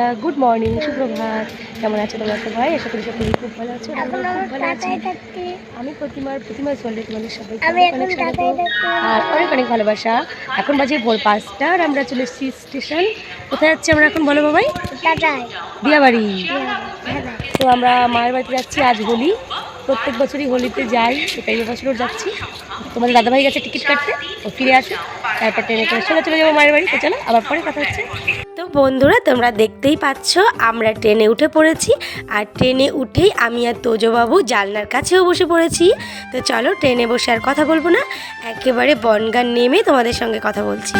বন্ধুরা, good morning, সুপ্রভাত। কেমন আছো তোমরা সবাই? আশা করি সকলে খুব ভালো আছো। খুব ভালো আছি। আমি প্রতিমার চলে তোমাদের সবাইকে আর অনেক অনেক ভালোবাসা। এখন বাজে ভোর 5টা আর আমরা চলে এসেছি স্টেশন। কোথায় যাচ্ছি আমরা এখন, বলো বাবাই? দিয়াবাড়ি। তো আমরা মায়ের বাড়িতে যাচ্ছি। আজ হোলি, প্রত্যেক বছরই হোলিতে যাই, সেটাই এবছরও যাচ্ছি। তোমাদের দাদাভাই গেছে টিকিট কাটতে, ও ফিরে আসে, তারপর ট্রেনে করে চলে যাবো মায়ের বাড়ি। তো চলো আবার পরে কথা হচ্ছে। তো বন্ধুরা, তোমরা দেখতেই পাচ্ছ আমরা ট্রেনে উঠে পড়েছি। আর ট্রেনে উঠেই আমি আর তোজবাবু জানলার কাছেও বসে পড়েছি। তো চলো, ট্রেনে বসে আর কথা বলবো না, একেবারে বনগাঁ নেমে তোমাদের সঙ্গে কথা বলছি।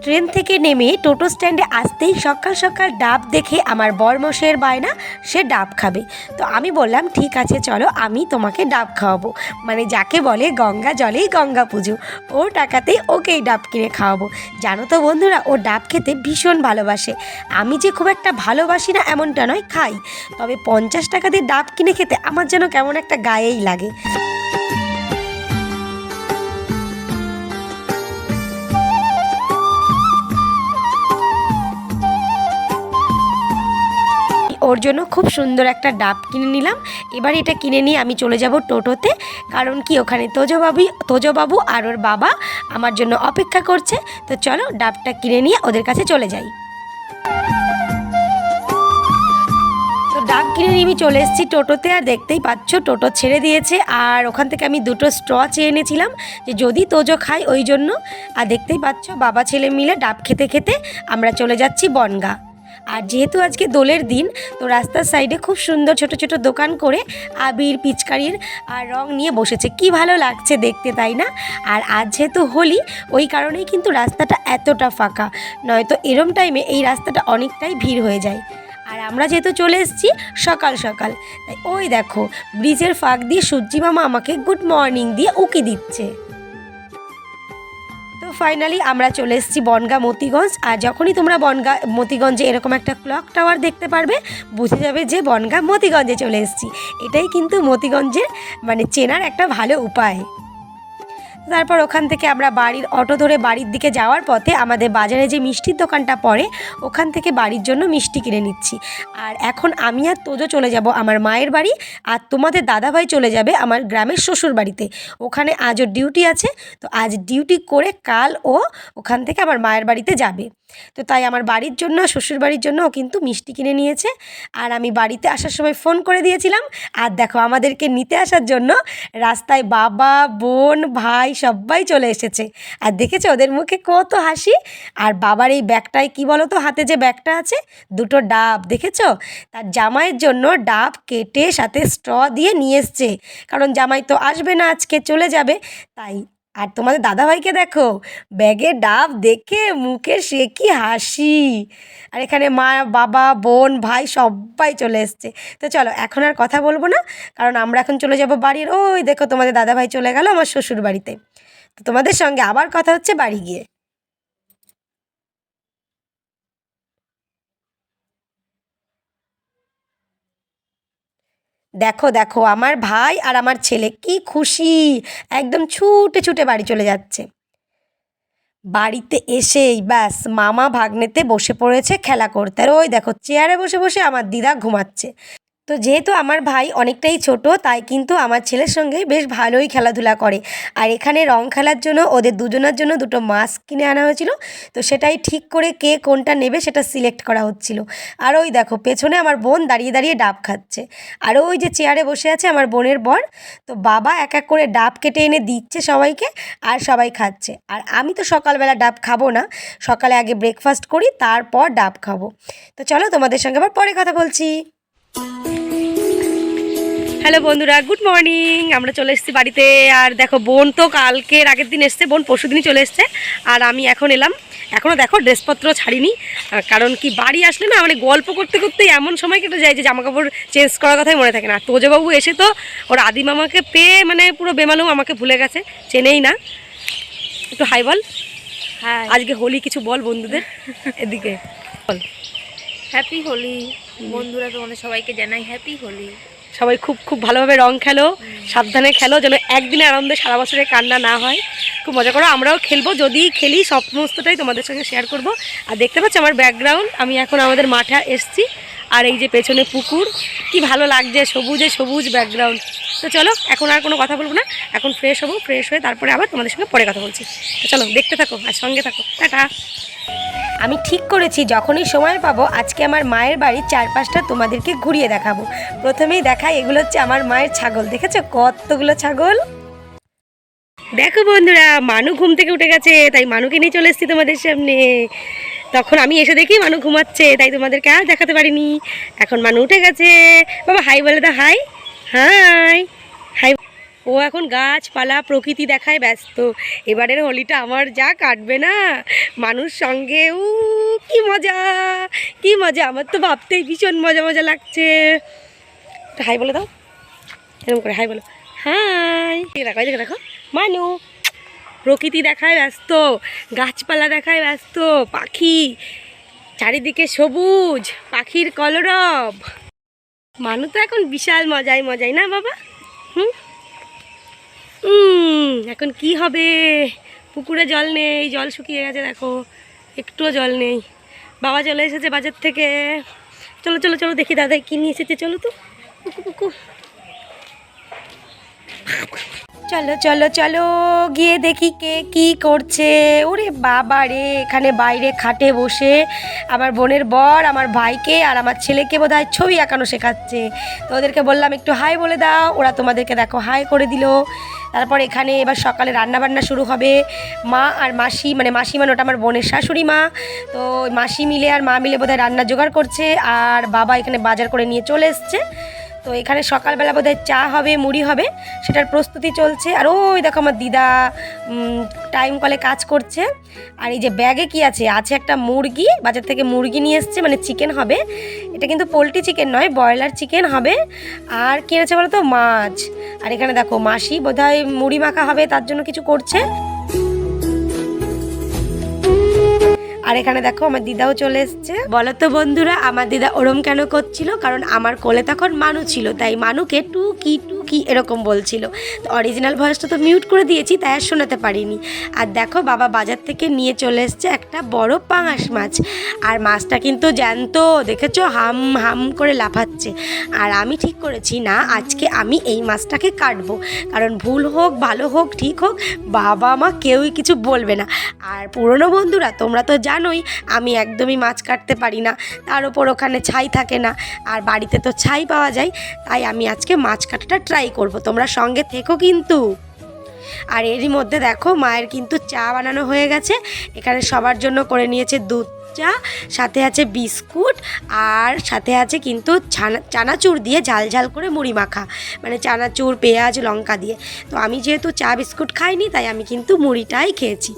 ট্রেন থেকে নেমে টোটো স্ট্যান্ডে আসতেই সকাল সকাল ডাব দেখে আমার বরমশের বায়না, সে ডাব খাবে। তো আমি বললাম ঠিক আছে চলো, আমি তোমাকে ডাব খাওয়াবো। মানে যাকে বলে গঙ্গা জলেই গঙ্গা পুজো, ওর টাকাতেই ওকেই ডাব কিনে খাওয়াবো। জানো তো বন্ধুরা, ও ডাব খেতে ভীষণ ভালোবাসে। আমি যে খুব একটা ভালোবাসি না এমনটা নয়, খাই, তবে 50 টাকা দিয়ে ডাব কিনে খেতে আমার যেন কেমন একটা গায়েই লাগে। ওর জন্য খুব সুন্দর একটা ডাব কিনে নিলাম। এবার এটা কিনে নিয়ে আমি চলে যাব টোটোতে, কারণ কি ওখানে তোজবাবু আর ওর বাবা আমার জন্য অপেক্ষা করছে। তো চলো ডাবটা কিনে নিয়ে ওদের কাছে চলে যাই। তো ডাব কিনে নিয়ে আমি চলে এসেছি টোটোতে, আর দেখতেই পাচ্ছ টোটো ছেড়ে দিয়েছে। আর ওখান থেকে আমি দুটো স্ট্র চেয়ে এনেছিলাম, যে যদি তোজো খাই ওই জন্য। আর দেখতেই পাচ্ছ বাবা ছেলে মিলে ডাব খেতে খেতে আমরা চলে যাচ্ছি বনগাঁ। আর যেহেতু আজকে দোলের দিন, তো রাস্তার সাইডে খুব সুন্দর ছোট ছোট দোকান করে আবির পিচকারির আর রং নিয়ে বসেছে, কি ভালো লাগছে দেখতে, তাই না? আর আজ যেহেতু হোলি, ওই কারণেই কিন্তু রাস্তাটা এতটা ফাঁকা, নয়তো এরম টাইমে এই রাস্তাটা অনেকটাই ভিড় হয়ে যায়। আর আমরা যেহেতু চলে এসেছি সকাল সকাল, তাই ওই দেখো ব্রিজের ফাঁক দিয়ে সূর্যি মামা আমাকে গুড মর্নিং দিয়ে উকি দিচ্ছে। তো ফাইনালি আমরা চলে এসেছি বনগাঁ মতিগঞ্জ। আর যখনই তোমরা বনগাঁ মতিগঞ্জে এরকম একটা ক্লক টাওয়ার দেখতে পারবে, বুঝে যাবে যে বনগাঁ মতিগঞ্জে চলে এসেছি। এটাই কিন্তু মতিগঞ্জের মানে চেনার একটা ভালো উপায়। তারপর ওখান থেকে আমরা বাড়ির অটো ধরে বাড়ির দিকে যাওয়ার পথে আমাদের বাজারে যে মিষ্টির দোকানটা পড়ে, ওখান থেকে বাড়ির জন্য মিষ্টি কিনে নিচ্ছি। আর এখন আমি আর তোজো চলে যাব আমার মায়ের বাড়ি, আর তোমাদের দাদাভাই চলে যাবে আমার গ্রামের শ্বশুর বাড়িতে। ওখানে আজও ডিউটি আছে, তো আজ ডিউটি করে কাল ও ওখান থেকে আমার মায়ের বাড়িতে যাবে। তো তাই আমার বাড়ির জন্য শ্বশুর বাড়ির জন্য ও কিন্তু মিষ্টি কিনে নিয়েছে। আর আমি বাড়িতে আসার সময় ফোন করে দিয়েছিলাম, আর দেখো আমাদেরকে নিতে আসার জন্য রাস্তায় বাবা, বোন, ভাই সবাই চলে এসেছে। আর দেখেছো ওদের মুখে কত হাসি। আর বাবার এই ব্যাগটায় কি বলো তো, হাতে যে ব্যাগটা আছে, দুটো ডাব দেখেছো, তার জামাইয়ের জন্য ডাব কেটে সাথে স্ট্র দিয়ে নিয়ে এসছে, কারণ জামাই তো আসবে না আজকে, চলে যাবে তাই। আর তোমাদের দাদাভাইকে দেখো, ব্যাগে ডাব দেখে মুখে সে কি হাসি। আর এখানে মা, বাবা, বোন, ভাই সবাই চলে এসছে। তো চলো এখন আর কথা বলবো না, কারণ আমরা এখন চলে যাব বাড়ির। ওই দেখো তোমাদের দাদাভাই চলে গেল আমার শ্বশুর বাড়িতে। তো তোমাদের সঙ্গে আবার কথা হচ্ছে বাড়ি গিয়ে। দেখো দেখো আমার ভাই আর আমার ছেলে কি খুশি, একদম ছুটে ছুটে বাড়ি চলে যাচ্ছে। বাড়িতে এসেই ব্যাস মামা ভাগ্নেতে বসে পড়েছে খেলা করতে। আর ওই দেখো চেয়ারে বসে বসে আমার দিদা ঘুমাচ্ছে। তো যেহেতু আমার ভাই অনেকটাই ছোট, তাই কিন্তু আমার ছেলের সঙ্গে বেশ ভালোই খেলাধুলা করে। আর এখানে রং খেলার জন্য ওদের দুজনের জন্য দুটো মাস্ক কিনে আনা হয়েছিল, তো সেটাই ঠিক করে কে কোনটা নেবে সেটা সিলেক্ট করা হচ্ছিল। আর ওই দেখো পেছনে আমার বোন দাঁড়িয়ে দাঁড়িয়ে ডাব খাচ্ছে। আর ওই যে চেয়ারে বসে আছে আমার বোনের বর, তো বাবা এক এক করে ডাব কেটে এনে দিচ্ছে সবাইকে, আর সবাই খাচ্ছে। আর আমি তো সকালবেলা ডাব খাবো না, সকালে আগে ব্রেকফাস্ট করি, তারপর ডাব খাবো। তো চলো তোমাদের সঙ্গে আবার পরে কথা বলছি। হ্যালো বন্ধুরা, গুড মর্নিং। আমরা চলে এসেছি বাড়িতে। আর দেখো বোন তো কালকের আগের দিন এসছে, বোন পরশু দিনই চলে এসছে, আর আমি এখন এলাম এখনও দেখো ড্রেসপত্র ছাড়িনি, কারণ কি বাড়ি আসলে না মানে গল্প করতে করতে এমন সময় কেটে যায় যে জামা কাপড় চেঞ্জ করার কথাই মনে থাকে না। তোজবাবু এসে তো ওর আদি মামাকে পেয়ে মানে পুরো বেমালুম আমাকে ভুলে গেছে, চেনেই না। একটু হাই বল। হ্যাঁ, আজকে হোলি কিছু বল বন্ধুদের এদিকে বল। হ্যাপি হোলি বন্ধুরা, তোমাদের সবাইকে জানাই হ্যাপি হোলি। সবাই খুব খুব ভালোভাবে রং খেলো, সাবধানে খেলো, যেন একদিনে আনন্দে সারা বছরে কান্না না হয়। খুব মজা করো, আমরাও খেলবো, যদি খেলি সমস্তটাই তোমাদের সঙ্গে শেয়ার করব। আর দেখতে পাচ্ছ আমার ব্যাকগ্রাউন্ড, আমি এখন আমাদের মাঠে এসছি, আর এই যে পেছনে পুকুর, কি ভালো লাগছে, সবুজে সবুজ ব্যাকগ্রাউন্ড। তো চলো এখন আর কোনো কথা বলবো না, এখন ফ্রেশ হবো, ফ্রেশ হয়ে তারপরে আবার তোমাদের সঙ্গে পরে কথা বলছি। তো চলো দেখতে থাকো আর সঙ্গে থাকো, টাটা। আমি ঠিক করেছি যখনই সময় পাবো আজকে আমার মায়ের বাড়ির চারপাশটা তোমাদেরকে ঘুরিয়ে দেখাবো। প্রথমেই দেখাই, এগুলো হচ্ছে আমার মায়ের ছাগল, দেখেছো কতগুলো ছাগল। দেখো বন্ধুরা, মানু ঘুম থেকে উঠে গেছে, তাই মানুকে নিয়ে চলে এসেছি তোমাদের সামনে। তখন আমি এসে দেখি মানু ঘুমাচ্ছে, তাই তোমাদেরকে আর দেখাতে পারিনি। এখন মানু উঠে গেছে, বাবা হাই বলে দাও, হাই হাই হাই। ও এখন গাছপালা প্রকৃতি দেখায় ব্যস্ত। এবারের হোলিটা আমার যা কাটবে না মানুষ সঙ্গে, কি মজা কি মজা, আমার তো ভাবতেই ভীষণ মজা মজা লাগছে। হাই বলে দাও, এরকম করে হাই বলো, হাই। দেখো দেখো দেখো মানু প্রকৃতি দেখায় ব্যস্ত, গাছপালা দেখায় ব্যস্ত, পাখি চারিদিকে সবুজ, পাখির কলরব। মানু তো এখন বিশাল মজাই মজাই না বাবা। এখন কি হবে, পুকুরে জল নেই, জল শুকিয়ে গেছে, দেখো একটুও জল নেই। বাবা চলে এসেছে বাজার থেকে, চলো চলো চলো দেখি দাদা কি নিয়ে এসেছে, চলো তো পুকু পুকু। চলো চলো চলো গিয়ে দেখি কে কি করছে। ওরে বাবা রে, এখানে বাইরে খাটে বসে আমার বোনের বর আমার ভাইকে আর আমার ছেলেকে বোধহয় ছবি আঁকানো শেখাচ্ছে। তো ওদেরকে বললাম একটু হাই বলে দাও, ওরা তোমাদেরকে দেখো হাই করে দিল। তারপর এখানে এবার সকালে রান্নাবান্না শুরু হবে। মা আর মাসি, মানে মাসি মানে ওটা আমার বোনের শাশুড়ি মা, তো মাসি মিলে আর মা মিলে বোধহয় রান্না জোগাড় করছে, আর বাবা এখানে বাজার করে নিয়ে চলে এসছে। তো এখানে সকালবেলা বোধহয় চা হবে, মুড়ি হবে, সেটার প্রস্তুতি চলছে। আর ওই দেখো আমার দিদা টাইম কলে কাজ করছে। আর এই যে ব্যাগে কি আছে, আছে একটা মুরগি, বাজার থেকে মুরগি নিয়ে এসছে, মানে চিকেন হবে। এটা কিন্তু পোলট্রি চিকেন নয়, ব্রয়লার চিকেন হবে। আর কি আছে বলো তো, মাছ। আর এখানে দেখো মাসি বোধহয় মুড়ি মাখা হবে, তার জন্য কিছু করছে। আর এখানে দেখো আমার দিদাও চলে এসছে। বলো তো বন্ধুরা, আমার দিদা ওরম কেন করছিল, কারণ আমার কোলে তখন মানু ছিল, তাই মানুকে টুকি টুকি এরকম বলছিল। তো অরিজিনাল ভয়েসটা তো মিউট করে দিয়েছি, তাই আর শোনাতে পারিনি। আর দেখো বাবা বাজার থেকে নিয়ে চলে এসছে একটা বড় পাঙাশ মাছ, আর মাছটা কিন্তু জ্যান্ত, দেখেছো হাম হাম করে লাফাচ্ছে। আর আমি ঠিক করেছি না, আজকে আমি এই মাছটাকে কাটবো, কারণ ভুল হোক ভালো হোক ঠিক হোক বাবা মা কেউই কিছু বলবে না। আর পুরনো বন্ধুরা তোমরা তো জানোই আমি একদমই মাছ কাটতে পারি না, তার উপর ওখানে ছাই থাকে না, আর বাড়িতে তো ছাই পাওয়া যায়, তাই আমি আজকে মাছ কাটাটা ট্রাই করব, তোমরা সঙ্গে থেকো কিন্তু। আর এরই মধ্যে দেখো মায়ের কিন্তু চা বানানো হয়ে গেছে। এখানে সবার জন্য করে নিয়েছে দুধ চা, সাথে আছে বিস্কুট, আর সাথে আছে কিন্তু চানাচুর দিয়ে ঝাল ঝাল করে মুড়ি মাখা, মানে চানাচুর পেঁয়াজ লঙ্কা দিয়ে। তো আমি যেহেতু চা বিস্কুট খাইনি, তাই আমি কিন্তু মুড়িটাই খেয়েছি।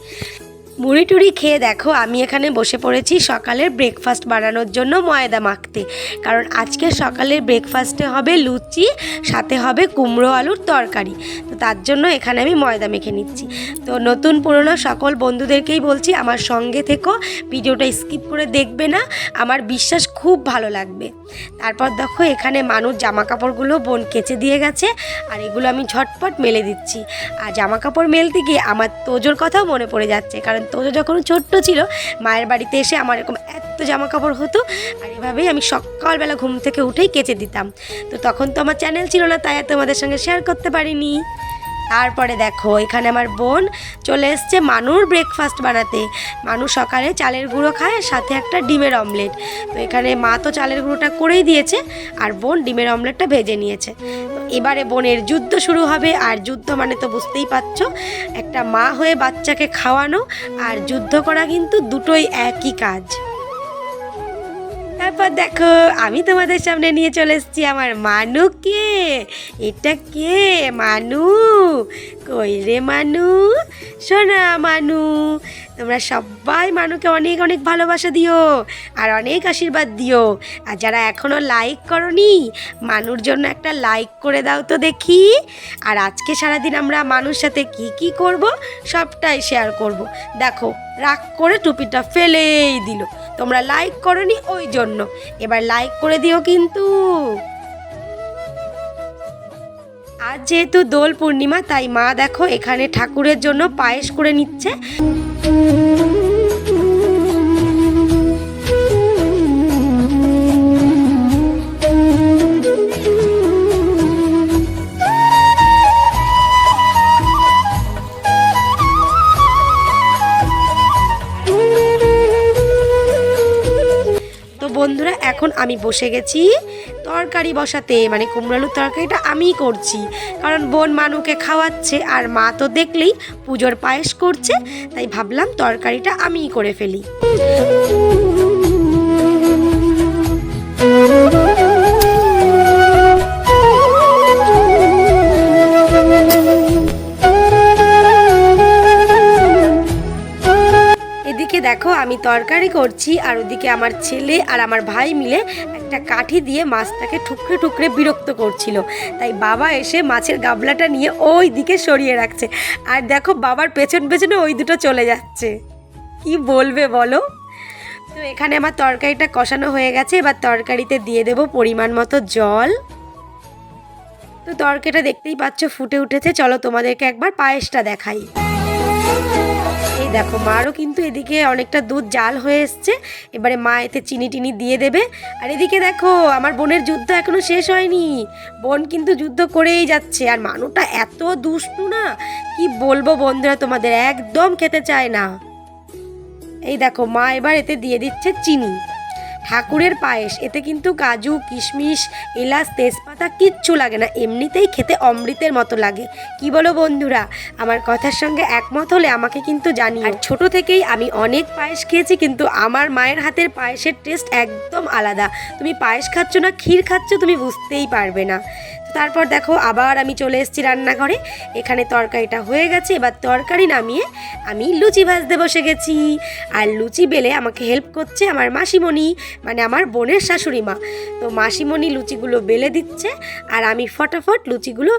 মুড়ি টুড়ি খেয়ে দেখো আমি এখানে বসে পড়েছি সকালের ব্রেকফাস্ট বানানোর জন্য ময়দা মাখতে, কারণ আজকে সকালের ব্রেকফাস্টে হবে লুচি, সাথে হবে কুমড়ো আলুর তরকারি। তো তার জন্য এখানে আমি ময়দা মেখে নিচ্ছি। তো নতুন পুরনো সকল বন্ধুদেরকেই বলছি আমার সঙ্গে থেকো, ভিডিওটা স্কিপ করে দেখবে না, আমার বিশ্বাস খুব ভালো লাগবে। তারপর দেখো এখানে মানুষ জামা কাপড়গুলো বোন কেচে দিয়ে গেছে, আর এগুলো আমি ঝটপট মেলে দিচ্ছি। আর জামা কাপড় মেলতে গিয়ে আমার তোজোর কথাও মনে পড়ে যাচ্ছে, কারণ তোজো যখন ছোট্ট ছিল মায়ের বাড়িতে এসে আমার এরকম এত জামা কাপড় হতো, আর এভাবেই আমি সকালবেলা ঘুম থেকে উঠেই কেচে দিতাম। তো তখন তো আমার চ্যানেল ছিল না, তাই তোমাদের সঙ্গে শেয়ার করতে পারিনি। তারপরে দেখো এখানে আমার বোন চলে এসছে মানুর ব্রেকফাস্ট বানাতে। মানু সকালে চালের গুঁড়ো খায়, সাথে একটা ডিমের অমলেট। তো এখানে মা তো চালের গুঁড়োটা করেই দিয়েছে, আর বোন ডিমের অমলেটটা ভেজে নিয়েছে। তো এবারে বোনের যুদ্ধ শুরু হবে, আর যুদ্ধ মানে তো বুঝতেই পারছো, একটা মা হয়ে বাচ্চাকে খাওয়ানো আর যুদ্ধ করা কিন্তু দুটোই একই কাজ। তারপর দেখো আমি তোমাদের সামনে নিয়ে চলে এসেছি আমার মানুকে। এটা কে? মানু কই রে মানু, শোনা মানু। তোমরা সবাই মানুকে অনেক অনেক ভালোবাসা দিও আর অনেক আশীর্বাদ দিও। আর যারা এখনও লাইক করনি, মানুর জন্য একটা লাইক করে দাও তো দেখি। আর আজকে সারাদিন আমরা মানুর সাথে কি কি করব সবটাই শেয়ার করব। দেখো রাগ করে টুপিটা ফেলেই দিল। তোমরা লাইক করনি ওই জন্য, এবার লাইক করে দিও কিন্তু। আজ যেহেতু দোল পূর্ণিমা, তাই মা দেখো এখানে ঠাকুরের জন্য পায়েস করে নিচ্ছে। বন্ধুরা এখন আমি বসে গেছি তরকারি বসাতে, মানে কুমড়ো আলুর তরকারিটা আমিই করছি, কারণ বোন মানুকে খাওয়াচ্ছে আর মা তো দেখলেই পুজোর পায়েস করছে, তাই ভাবলাম তরকারিটা আমিই করে ফেলি। এদিকে দেখো আমি তরকারি করছি আর ওদিকে আমার ছেলে আর আমার ভাই মিলে একটা কাঠি দিয়ে মাছটাকে ঠুকরে ঠুকরে বিরক্ত করছিল, তাই বাবা এসে মাছের গাবলাটা নিয়ে ওই দিকে সরিয়ে রাখছে। আর দেখো বাবার পেছন পেছনে ওই দুটো চলে যাচ্ছে। কি বলবে বলো? তো এখানে আমার তরকারিটা কষানো হয়ে গেছে, এবার তরকারিতে দিয়ে দেব পরিমাণ মতো জল। তো তরকারিটা দেখতেই পাচ্ছ ফুটে উঠেছে। চলো তোমাদেরকে একবার পায়েসটা দেখাই। এই দেখো মারও কিন্তু এদিকে অনেকটা দুধ জাল হয়ে এসছে, এবারে মা এতে চিনি টিনি দিয়ে দেবে। আর এদিকে দেখো আমার বোনের যুদ্ধ এখনো শেষ হয়নি, বোন কিন্তু যুদ্ধ করেই যাচ্ছে। আর মানুটা এত দুষ্টু না, কি বলবো বন্ধুরা তোমাদের, একদম খেতে চায় না। এই দেখো মা এবার এতে দিয়ে দিচ্ছে চিনি। ঠাকুরের পায়েস, এতে কিন্তু কাজু কিশমিশ এলাচ তেজপাতা কিচ্ছু লাগে না, এমনিতেই খেতে অমৃতের মতো লাগে। কি বলো বন্ধুরা? আমার কথার সঙ্গে একমত হলে আমাকে কিন্তু জানিও। আর ছোট থেকেই আমি অনেক পায়েস খেয়েছি, কিন্তু আমার মায়ের হাতের পায়েসের টেস্ট একদম আলাদা। তুমি পায়েস খাচ্ছ না ক্ষীর খাচ্ছ তুমি বুঝতেই পারবে না। তারপর দেখো আবার আমি চলে এসেছি রান্নাঘরে। এখানে তরকারিটা হয়ে গেছে, এবার তরকারি নামিয়ে আমি লুচি ভাজতে বসে গেছি। আর লুচি বেলে আমাকে হেল্প করছে আমার মাসিমণি, মানে আমার বোনের শাশুড়ি মা। তো মাসিমণি লুচিগুলো বেলে দিচ্ছে আর আমি ফটাফট লুচিগুলো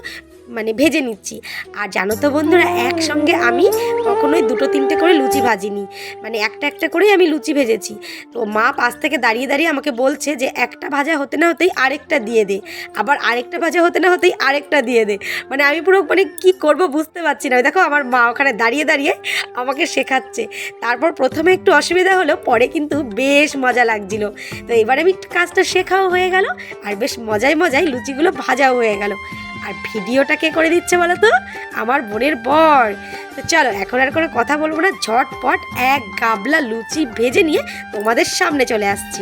মানে ভেজে নিচ্ছি। আর জানো তো বন্ধুরা, একসঙ্গে আমি কখনোই দুটো তিনটে করে লুচি ভাজিনি, মানে একটা একটা করেই আমি লুচি ভেজেছি। তো মা পাশ থেকে দাঁড়িয়ে দাঁড়িয়ে আমাকে বলছে যে একটা ভাজা হতে না হতেই আরেকটা দিয়ে দে, আবার আরেকটা ভাজা হতে না হতেই আরেকটা দিয়ে দে। মানে আমি পুরো মানে কী করবো বুঝতে পারছি না। দেখো আমার মা ওখানে দাঁড়িয়ে দাঁড়িয়ে আমাকে শেখাচ্ছে। তারপর প্রথমে একটু অসুবিধা হলো, পরে কিন্তু বেশ মজা লাগছিল। তো এবার আমি কাজটা শেখাও হয়ে গেল আর বেশ মজায় মজায় লুচিগুলো ভাজাও হয়ে গেল। আর ভিডিওটা কে করে দিচ্ছে বলো তো? আমার বোনের বর। তো চলো এখন আর কোনো কথা বলবো না, ঝটপট এক গাবলা লুচি ভেজে নিয়ে তোমাদের সামনে চলে আসছি।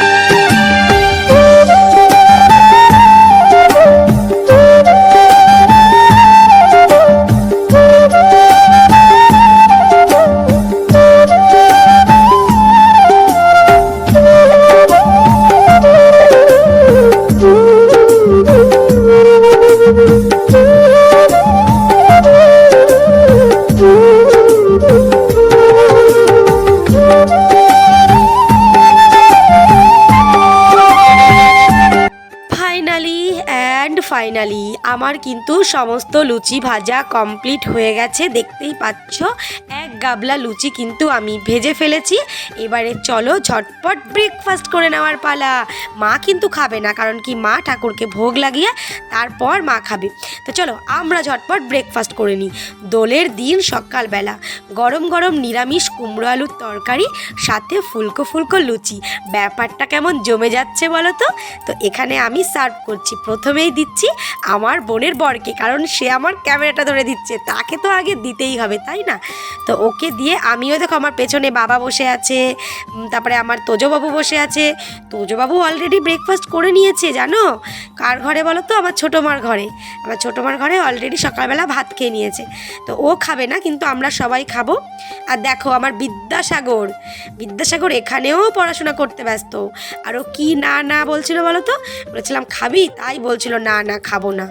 ফাইনালি আমার কিন্তু সমস্ত লুচি ভাজা কমপ্লিট হয়ে গেছে, দেখতেই পাচ্ছ এক গাবলা লুচি কিন্তু আমি ভেজে ফেলেছি। এবারে চলো ঝটপট ব্রেকফাস্ট করে নেওয়ার পালা। মা কিন্তু খাবে না, কারণ কি মা ঠাকুরকে ভোগ লাগিয়ে তারপর মা খাবে। তো চলো আমরা ঝটপট ব্রেকফাস্ট করে নিই। দোলের দিন সকালবেলা গরম গরম নিরামিষ কুমড়ো আলুর তরকারি, সাথে ফুলকো ফুলকো লুচি, ব্যাপারটা কেমন জমে যাচ্ছে বলো তো? তো এখানে আমি সার্ভ করছি। প্রথমেই দিচ্ছি আমার বোনের বরকে, কারণ সে আমার ক্যামেরাটা ধরে দিচ্ছে, তাকে তো আগে দিতেই হবে তাই না? তো ওকে দিয়ে আমিও দেখো আমার পেছনে বাবা বসে আছে, তারপরে আমার তোজবাবু বসে আছে। তোজবাবু অলরেডি ব্রেকফাস্ট করে নিয়েছে জানো, কার ঘরে বলো তো? আমার ছোটো মার ঘরে। আমার ছোটো মার ঘরে অলরেডি সকালবেলা ভাত খেয়ে নিয়েছে, তো ও খাবে না, কিন্তু আমরা সবাই খাবো। আর দেখো আমার বিদ্যাসাগর এখানেও পড়াশোনা করতে ব্যস্ত। আর ও কি না না বলছিল বলো তো? বলেছিলাম খাবি, তাই বলছিল না না খাবো না।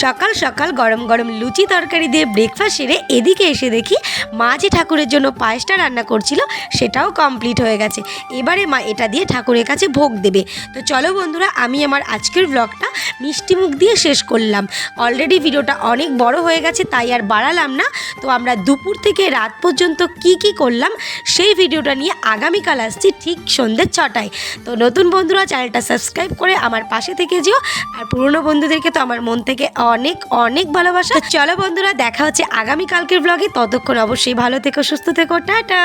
সকাল সকাল গরম গরম লুচি তরকারি দিয়ে ব্রেকফাস্ট সেরে এদিকে এসে দেখি মা যে ঠাকুরের জন্য পায়েসটা রান্না করছিল সেটাও কমপ্লিট হয়ে গেছে। এবারে মা এটা দিয়ে ঠাকুরের কাছে ভোগ দেবে। তো চলো বন্ধুরা, আমি আমার আজকের ব্লগটা মিষ্টি মুখ দিয়ে শেষ করলাম। অলরেডি ভিডিওটা অনেক বড় হয়ে গেছে, তাই আর বাড়ালাম না। তো আমরা দুপুর থেকে রাত পর্যন্ত কি করলাম সেই ভিডিওটা নিয়ে আগামীকাল আসছি ঠিক সন্ধ্যে 6টায়। তো নতুন বন্ধুরা চ্যানেলটা সাবস্ক্রাইব করে আমার পাশে থেকে যেও, আর পুরনো বন্ধুদেরকে তো আমার মন থেকে অনেক অনেক ভালোবাসা। চলো বন্ধুরা, দেখা হচ্ছে আগামীকালকের ব্লগে। ততক্ষণ অবশ্যই ভালো থেকো, সুস্থ থেকো, টাটা।